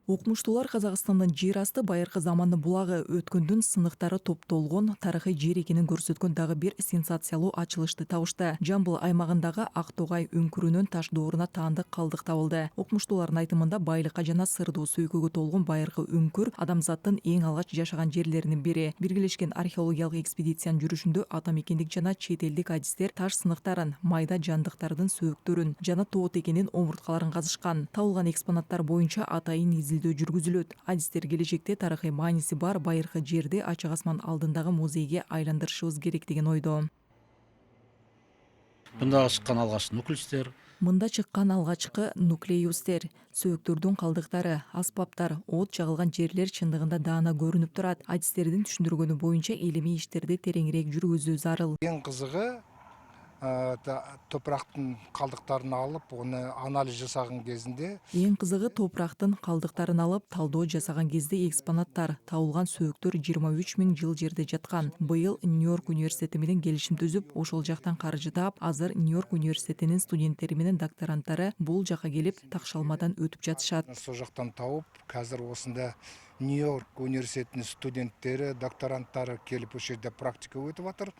Окумуштуулар Казакстандын жер асты байыркы заманды булагы өткөндүн сыныктары топтолгон тарыхый жер экенин көрсөткөн дагы бир сенсациялуу ачылышты табышты. Жамбыл аймагындагы Актогай үңкүрүнүн таш дооруна таандык калдык табылды. Окумуштуулардын айтымында байлыкка жана сырдуу сүйкөгө толгон байыркы үңкүр адамзаттын эң алгач жашаган жерлеринин бири. Биргелешкен археологиялык экспедициянын жүрүшүндө ата мекендик жана чет элдик адистер таш сыныктарын, майда жандыктардын сөөктөрүн жана тоот экенин омурткаларын казышкан. Табылган экспонаттар боюнча атайын изилдөө жүргүзүлөт. Адистер келечекте тарыхый мааниси бар байыркы жерди ачык асман алдындагы музейге айландырышыбыз керек деген ойдо. Мында чыккан алгач нуклеустер. Мында чыккан алгачкы нуклеустер, сөөктөрдүн калдыктары, аспаптар, от жагылган жерлер чындыгында даана көрүнүп турат. Адистердин түшүндүргөнү боюнча илимий иштерди тереңирээк жүргүзүү зарыл. Ең қызығы топырақтың қалдықтарын алып, оны анализ жасаған кезінде Эң кызыгы топурактын калдыктарын алып, талдоо жасаган кезде экспонаттар, табылган сөөктөр 23 000 жыл жерде жаткан. Быйыл Нью-Йорк университети менен келишим түзүп, ошол жактан каржы таап, азыр Нью-Йорк университетинин студенттери менен докторанттары бул жака келип, такшалмадан өтүп жатышат. сол жақтан тауып, қазір осында Нью-Йорк университетінің студенттері, докторанттары келіп осы жерде практика өтіп жатыр.